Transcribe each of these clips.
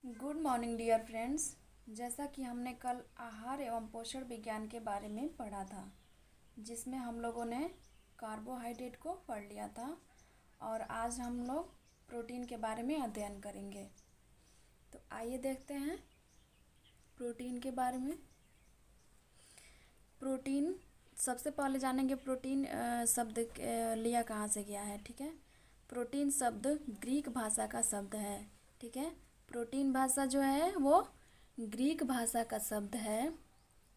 Good morning dear friends. जैसा कि हमने कल आहार एवं पोषण विज्ञान के बारे में पढ़ा था, जिसमें हम लोगों ने कार्बोहाइड्रेट को पढ़ लिया था और आज हम लोग प्रोटीन के बारे में अध्ययन करेंगे। तो आइए देखते हैं प्रोटीन के बारे में। प्रोटीन सबसे पहले जानेंगे प्रोटीन शब्द लिया कहाँ से गया है। ठीक है, प्रोटीन शब्द ग्रीक भाषा का शब्द है। ठीक है, प्रोटीन भाषा जो है वो ग्रीक भाषा का शब्द है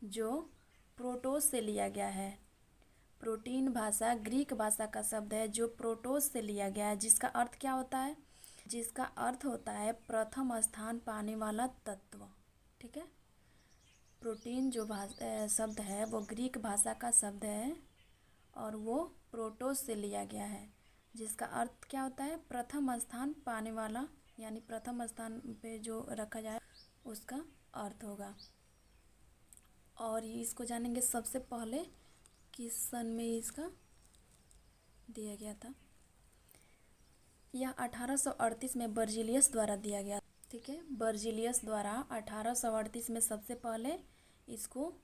जो प्रोटोस से लिया गया है। प्रोटीन भाषा ग्रीक भाषा का शब्द है जो प्रोटोस से लिया गया है, जिसका अर्थ क्या होता है? जिसका अर्थ होता है प्रथम स्थान पाने वाला तत्व। ठीक है, प्रोटीन जो शब्द है वो ग्रीक भाषा का शब्द है और वो प्रोटोस से लिया गया है, जिसका अर्थ क्या होता है? प्रथम स्थान पाने वाला, यानी प्रथम स्थान पे जो रखा जाए उसका अर्थ होगा। और इसको जानेंगे सबसे पहले किस सन में इसका दिया गया था। यह 1838 में बर्जीलियस द्वारा दिया गया। ठीक है, बर्जीलियस द्वारा 1838 में सबसे पहले इसको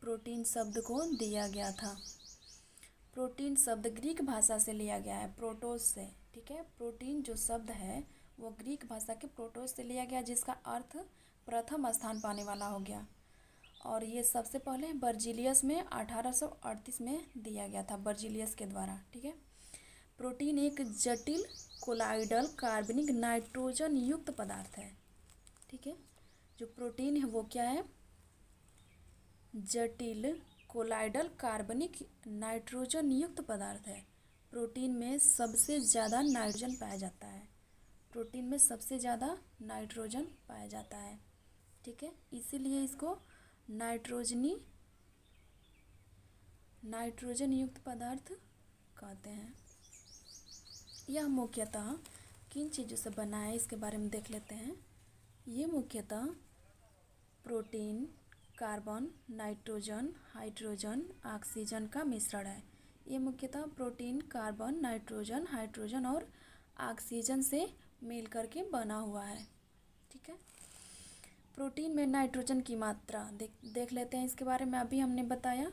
प्रोटीन शब्द को दिया गया था। प्रोटीन शब्द ग्रीक भाषा से लिया गया है, प्रोटोस से। ठीक है, प्रोटीन जो शब्द है वो ग्रीक भाषा के प्रोटोस से लिया गया, जिसका अर्थ प्रथम स्थान पाने वाला हो गया। और ये सबसे पहले बर्जीलियस में 1838 में दिया गया था, बर्जीलियस के द्वारा। ठीक है, प्रोटीन एक जटिल कोलाइडल कार्बनिक नाइट्रोजन युक्त पदार्थ है। ठीक है, जो प्रोटीन है वो क्या है? जटिल कोलाइडल कार्बनिक नाइट्रोजन युक्त पदार्थ है। प्रोटीन में सबसे ज़्यादा नाइट्रोजन पाया जाता है। प्रोटीन में सबसे ज़्यादा नाइट्रोजन पाया जाता है। ठीक है, इसीलिए इसको नाइट्रोजन युक्त पदार्थ कहते हैं। यह मुख्यतः किन चीज़ों से बना है इसके बारे में देख लेते हैं। ये मुख्यतः protein carbon, nitrogen, hydrogen, oxygen का मिश्रण है। ये मुख्यतः प्रोटीन कार्बन, नाइट्रोजन, हाइड्रोजन और ऑक्सीजन से मिल करके बना हुआ है। ठीक है, प्रोटीन में नाइट्रोजन की मात्रा देख लेते हैं इसके बारे में। अभी हमने बताया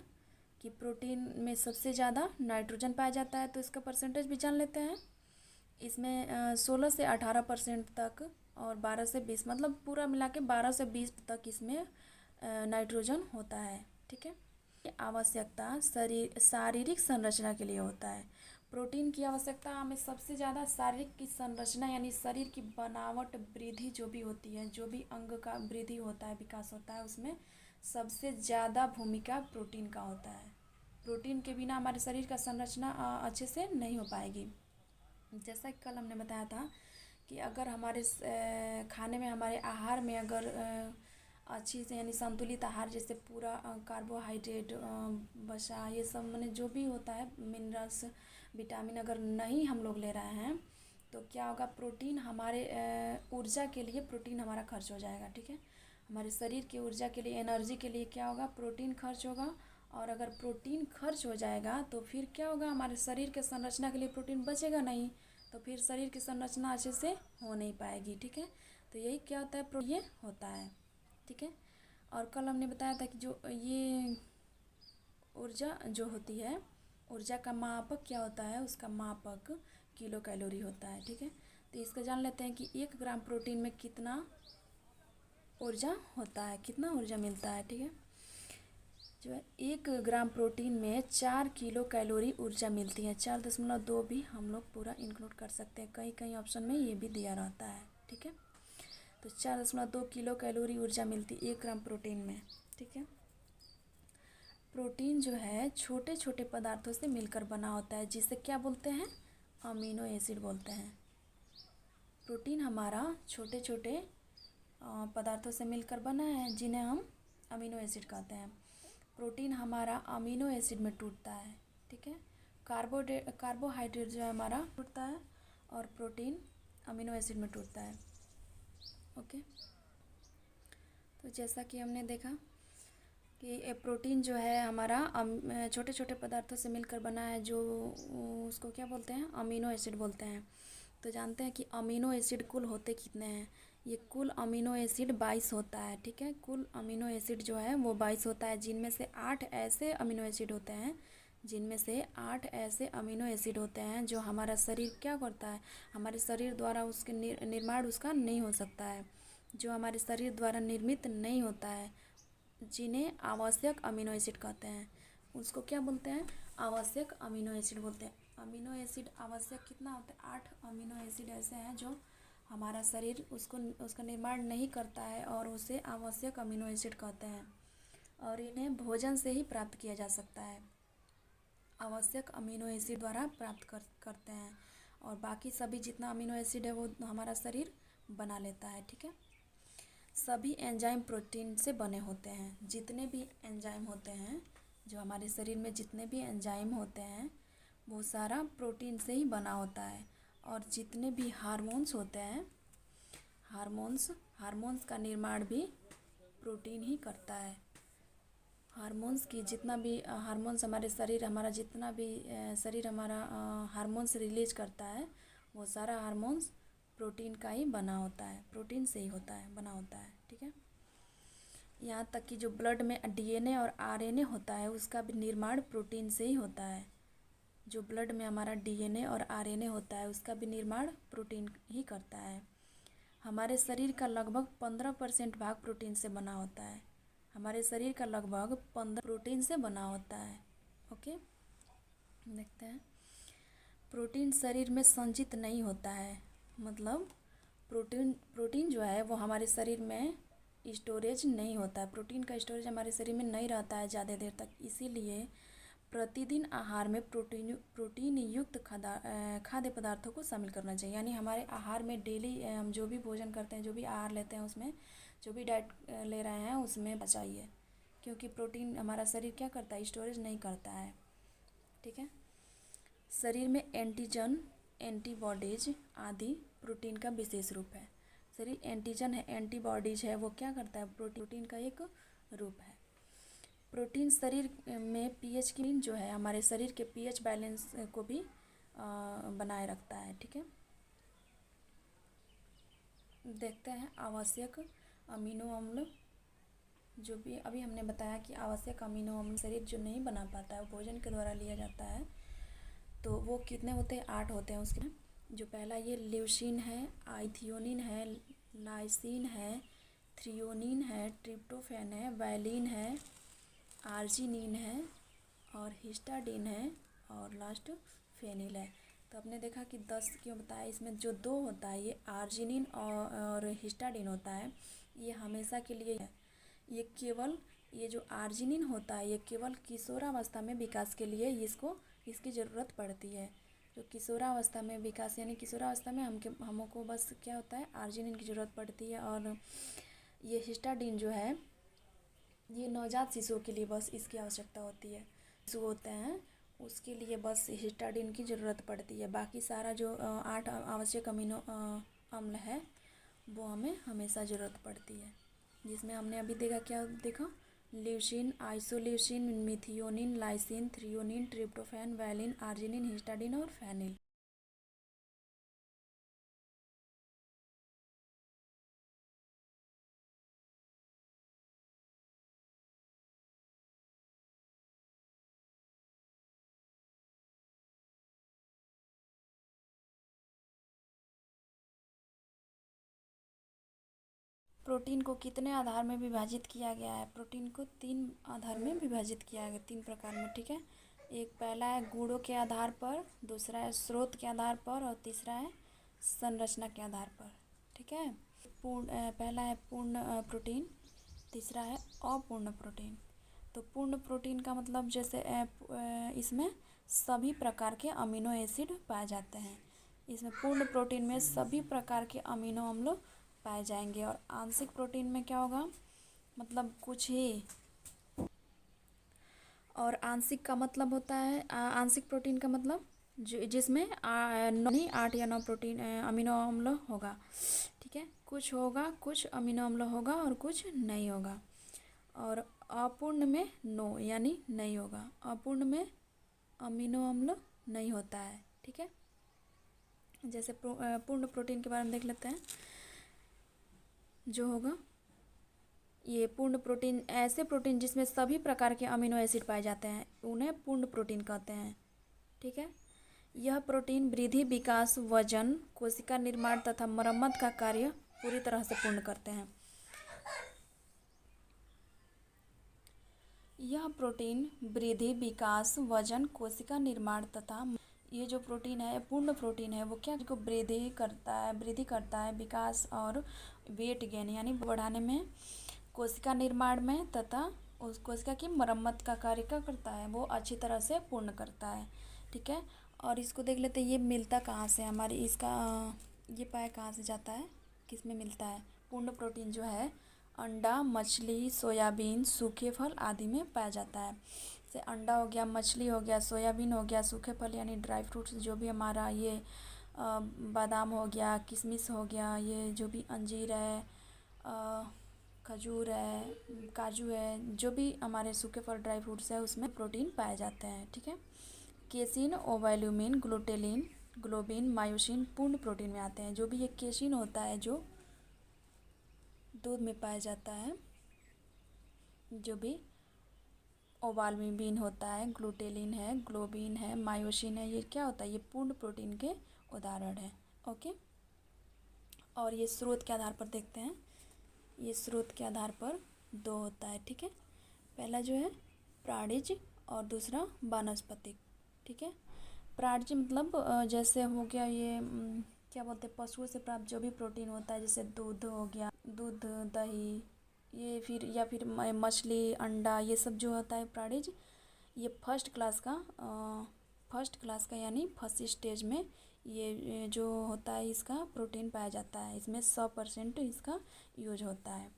कि प्रोटीन में सबसे ज़्यादा नाइट्रोजन पाया जाता है, तो इसका परसेंटेज भी जान लेते हैं। इसमें 16 से 18% तक और 12 से 20, मतलब पूरा मिला के 12 से 20 तक इसमें नाइट्रोजन होता है। ठीक है, आवश्यकता शारीरिक संरचना के लिए होता है। प्रोटीन की आवश्यकता हमें सबसे ज़्यादा शारीरिक की संरचना, यानी शरीर की बनावट, वृद्धि जो भी होती है, जो भी अंग का वृद्धि होता है, विकास होता है, उसमें सबसे ज़्यादा भूमिका प्रोटीन का होता है। प्रोटीन के बिना हमारे शरीर का संरचना अच्छे से नहीं हो पाएगी। जैसा कि कल हमने बताया था कि अगर हमारे खाने में, हमारे आहार में अगर अच्छी से, यानी संतुलित आहार, जैसे पूरा कार्बोहाइड्रेट, वसा, ये सब मैंने जो भी होता है, मिनरल्स, विटामिन अगर नहीं हम लोग ले रहे हैं तो क्या होगा? प्रोटीन हमारे ऊर्जा के लिए प्रोटीन हमारा खर्च हो जाएगा। ठीक है, हमारे शरीर की ऊर्जा के लिए, एनर्जी के लिए क्या होगा? प्रोटीन खर्च होगा। और अगर प्रोटीन खर्च हो जाएगा तो फिर क्या होगा? हमारे शरीर के संरचना के लिए प्रोटीन बचेगा नहीं, तो फिर शरीर की संरचना अच्छे से हो नहीं पाएगी। ठीक है, तो यही क्या होता है? ये होता है। ठीक है, और कल हमने बताया था कि जो ये ऊर्जा जो होती है, ऊर्जा का मापक क्या होता है? उसका मापक किलो कैलोरी होता है। ठीक है, तो इसका जान लेते हैं कि 1 ग्राम प्रोटीन में कितना ऊर्जा होता है, कितना ऊर्जा मिलता है। ठीक है, जो है 1 ग्राम प्रोटीन में 4 किलो कैलोरी ऊर्जा मिलती है। 4.2 भी हम लोग पूरा इंक्लूड कर सकते हैं, कहीं कहीं ऑप्शन में ये भी दिया रहता है। ठीक है, तो 4.2 किलो कैलोरी ऊर्जा मिलती है 1 ग्राम प्रोटीन में। ठीक है, प्रोटीन जो है छोटे छोटे पदार्थों से मिलकर बना होता है, जिसे क्या बोलते हैं? अमीनो एसिड बोलते हैं। प्रोटीन हमारा छोटे छोटे पदार्थों से मिलकर बना है, जिन्हें हम अमीनो एसिड कहते हैं। प्रोटीन हमारा अमीनो एसिड में टूटता है। ठीक है, कार्बोहाइड्रेट जो है हमारा टूटता है और प्रोटीन अमीनो एसिड में टूटता है। ओके, तो जैसा कि हमने देखा कि प्रोटीन जो है हमारा छोटे छोटे पदार्थों से मिलकर बना है, जो उसको क्या बोलते हैं? अमीनो एसिड बोलते हैं। तो जानते हैं कि अमीनो एसिड कुल होते कितने हैं? ये कुल अमीनो एसिड 22 होता है, ठीक है। कुल अमीनो एसिड जो है वो 22 होता है, जिनमें से 8 ऐसे अमीनो एसिड होते हैं, जिनमें से 8 ऐसे अमीनो एसिड होते हैं जो हमारा शरीर क्या करता है, हमारे शरीर द्वारा उसके निर्माण उसका नहीं हो सकता है, जो हमारे शरीर द्वारा निर्मित नहीं होता है, जिन्हें आवश्यक अमीनो एसिड कहते हैं। उसको क्या बोलते हैं? आवश्यक अमीनो एसिड बोलते हैं। अमीनो एसिड आवश्यक कितना होता है? 8 अमीनो एसिड ऐसे हैं जो हमारा शरीर उसका निर्माण नहीं करता है और उसे आवश्यक अमीनो एसिड कहते हैं, और इन्हें भोजन से ही प्राप्त किया जा सकता है। आवश्यक अमीनो एसिड द्वारा प्राप्त करते हैं, और बाकी सभी जितना अमीनो एसिड है वो हमारा शरीर बना लेता है, ठीक है। सभी एंजाइम प्रोटीन से बने होते हैं। जितने भी एंजाइम होते हैं, जो हमारे शरीर में जितने भी एंजाइम होते हैं वो सारा प्रोटीन से ही बना होता है। और जितने भी हार्मोन्स होते हैं, हार्मोन्स का निर्माण भी प्रोटीन ही करता है। हार्मोन्स की जितना भी हार्मोन्स हमारे शरीर हमारा जितना भी शरीर हमारा हार्मोन्स रिलीज करता है, वो सारा हार्मोन्स प्रोटीन का ही बना होता है, प्रोटीन से ही बना होता है, ठीक है। यहाँ तक कि जो ब्लड में डीएनए और आरएनए होता है उसका भी निर्माण प्रोटीन से ही होता है। जो ब्लड में हमारा डीएनए और आरएनए होता है उसका भी निर्माण प्रोटीन ही करता है। हमारे शरीर का लगभग 15% भाग प्रोटीन से बना होता है। हमारे शरीर का लगभग 15 प्रोटीन से बना होता है। ओके, देखते हैं। प्रोटीन शरीर में संचित नहीं होता है, मतलब प्रोटीन जो है वो हमारे शरीर में स्टोरेज नहीं होता है। प्रोटीन का स्टोरेज हमारे शरीर में नहीं रहता है ज़्यादा देर तक, इसीलिए प्रतिदिन आहार में प्रोटीन युक्त खाद्य पदार्थों को शामिल करना चाहिए। यानी हमारे आहार में डेली हम जो भी भोजन करते हैं, जो भी आहार लेते हैं, उसमें जो भी डाइट ले रहे हैं उसमें बचाइए, क्योंकि प्रोटीन हमारा शरीर क्या करता है? स्टोरेज नहीं करता है, ठीक है। शरीर में एंटीजन, एंटीबॉडीज आदि प्रोटीन का विशेष रूप है। शरीर एंटीजन है, एंटीबॉडीज है, वो क्या करता है? प्रोटीन का एक रूप है। प्रोटीन शरीर में पीएच की जो है हमारे शरीर के पीएच बैलेंस को भी बनाए रखता है, ठीक है। देखते हैं आवश्यक अमीनो अम्ल। जो भी अभी हमने बताया कि आवश्यक अमीनो अम्ल शरीर जो नहीं बना पाता है, वो भोजन के द्वारा लिया जाता है, तो वो कितने होते हैं? 8 होते हैं। उसके जो पहला ये ल्यूसीन है, आइथियोनिन है, लाइसिन है, थ्रियोनिन है, ट्रिप्टोफैन है, वैलिन है, आर्जिनिन है, और हिस्टाडीन है, और लास्ट फेनिल है। तो आपने देखा कि 10 क्यों बताया? इसमें जो 2 होता है ये आर्जिनिन और हिस्टाडीन होता है, ये हमेशा के लिए है। ये केवल ये जो आर्जिनिन होता है ये केवल किशोरावस्था में विकास के लिए इसकी ज़रूरत पड़ती है। जो किशोरावस्था में विकास यानी किशोरावस्था में हमको बस क्या होता है? आर्जिनिन की ज़रूरत पड़ती है। और ये हिस्टाडीन जो है ये नवजात शिशुओं के लिए बस इसकी आवश्यकता होती है। शिशु होते हैं उसके लिए बस हिस्टाडीन की ज़रूरत पड़ती है। बाकी सारा जो 8 आवश्यक अमीनो अम्ल है वो हमें हमेशा ज़रूरत पड़ती है, जिसमें हमने अभी क्या देखा? Leucine, isoleucine, methionine, lysine, threonine, tryptophan, valine, arginine, हिस्टाडीन और फेनिल। प्रोटीन को कितने आधार में विभाजित किया गया है? प्रोटीन को 3 आधार में विभाजित किया गया, 3 प्रकार में, ठीक है। एक पहला है गुणों के आधार पर, दूसरा है स्रोत के आधार पर, और तीसरा है संरचना के आधार पर, ठीक है। पहला है पूर्ण प्रोटीन, तीसरा है अपूर्ण प्रोटीन। तो पूर्ण प्रोटीन का मतलब जैसे इसमें सभी प्रकार के अमीनो एसिड पाए जाते हैं। इसमें पूर्ण प्रोटीन में सभी प्रकार के अमीनो अम्ल पाए जाएंगे। और आंशिक प्रोटीन में क्या होगा? मतलब कुछ ही। और आंशिक का मतलब होता है आंशिक प्रोटीन का मतलब जिसमें 8 या 9 प्रोटीन अमीनो अम्ल होगा, ठीक है। कुछ होगा, कुछ अमीनो अम्ल होगा और कुछ नहीं होगा। और अपूर्ण में 9 यानी नहीं होगा। अपूर्ण में अमीनो अम्ल नहीं होता है, ठीक है। जैसे पूर्ण प्रोटीन के बारे में देख लेते हैं। जो होगा ये पूर्ण प्रोटीन, ऐसे प्रोटीन जिसमें सभी प्रकार के अमीनो एसिड पाए जाते हैं उन्हें पूर्ण प्रोटीन कहते हैं। ठीक है। यह प्रोटीन वृद्धि, विकास, वजन, कोशिका निर्माण तथा मरम्मत का कार्य पूरी तरह से पूर्ण करते हैं। यह प्रोटीन वृद्धि, विकास, वजन, कोशिका निर्माण तथा ये जो प्रोटीन है पूर्ण प्रोटीन है वो क्या को वृद्धि करता है विकास और वेट गेन यानी बढ़ाने में, कोशिका निर्माण में तथा उस कोशिका की मरम्मत का कार्य क्या करता है वो अच्छी तरह से पूर्ण करता है। ठीक है। और इसको देख लेते हैं ये मिलता कहाँ से हमारी इसका ये पाया कहाँ से जाता है, किस में मिलता है। पूर्ण प्रोटीन जो है अंडा, मछली, सोयाबीन, सूखे फल आदि में पाया जाता है। जैसे अंडा हो गया, मछली हो गया, सोयाबीन हो गया, सूखे फल यानी ड्राई फ्रूट्स जो भी हमारा ये बादाम हो गया, किशमिश हो गया, ये जो भी अंजीर है, खजूर है, काजू है, जो भी हमारे सूखे फल ड्राई फ्रूट्स है उसमें प्रोटीन पाए जाते हैं। ठीक है। केसिन, ओवैल्यूमिन, ग्लूटेलिन, ग्लोबिन, मायोसिन पूर्ण प्रोटीन में आते हैं। जो भी ये केसिन होता है जो दूध में पाया जाता है, जो भी ओवाल्यूमिन होता है, ग्लूटेलिन है, ग्लोबिन है, मायोसिन है, ये क्या होता है, ये पूर्ण प्रोटीन के उदाहरण है। ओके। और ये स्रोत के आधार पर देखते हैं, ये स्रोत के आधार पर दो होता है। ठीक है। पहला जो है प्राणिज और दूसरा वानस्पतिक। ठीक है। प्राणिज मतलब जैसे हो गया ये क्या बोलते हैं पशुओं से प्राप्त जो भी प्रोटीन होता है, जैसे दूध हो गया, दूध, दही, ये फिर या फिर मछली, अंडा, ये सब जो होता है प्राणिज, ये फर्स्ट क्लास का यानी फर्स्ट स्टेज में ये जो होता है इसका प्रोटीन पाया जाता है। इसमें 100% इसका यूज होता है।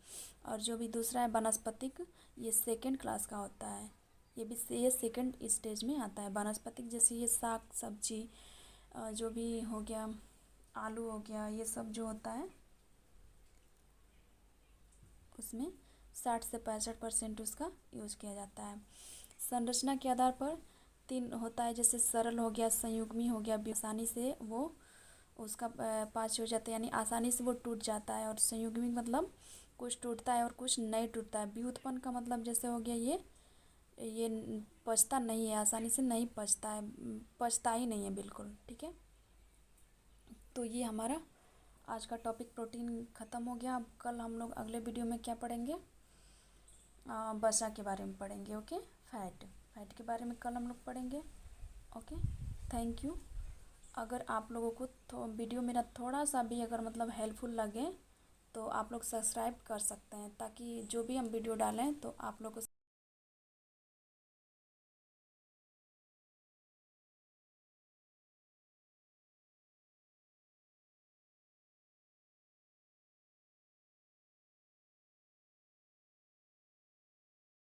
और जो भी दूसरा है वनस्पतिक, ये सेकंड क्लास का होता है, ये सेकंड स्टेज में आता है। वनस्पतिक जैसे ये साग सब्जी जो भी हो गया, आलू हो गया, ये सब जो होता है उसमें 60 से 65% उसका यूज़ किया जाता है। संरचना के आधार पर 3 होता है, जैसे सरल हो गया, संयुग्मी हो गया, आसानी से वो उसका पाँच हो जाता है यानी आसानी से वो टूट जाता है। और संयुग्मी मतलब कुछ टूटता है और कुछ नहीं टूटता है। व्युत्पन्न का मतलब जैसे हो गया ये पचता नहीं है, आसानी से नहीं पचता है, पचता ही नहीं है बिल्कुल। ठीक है। तो ये हमारा आज का टॉपिक प्रोटीन ख़त्म हो गया। अब कल हम लोग अगले वीडियो में क्या पढ़ेंगे, वसा के बारे में पढ़ेंगे। ओके। फैट के बारे में कल हम लोग पढ़ेंगे। ओके। Thank you. अगर आप लोगों को वीडियो मेरा थोड़ा सा भी अगर मतलब हेल्पफुल लगे तो आप लोग सब्सक्राइब कर सकते हैं, ताकि जो भी हम वीडियो डालें तो आप लोग को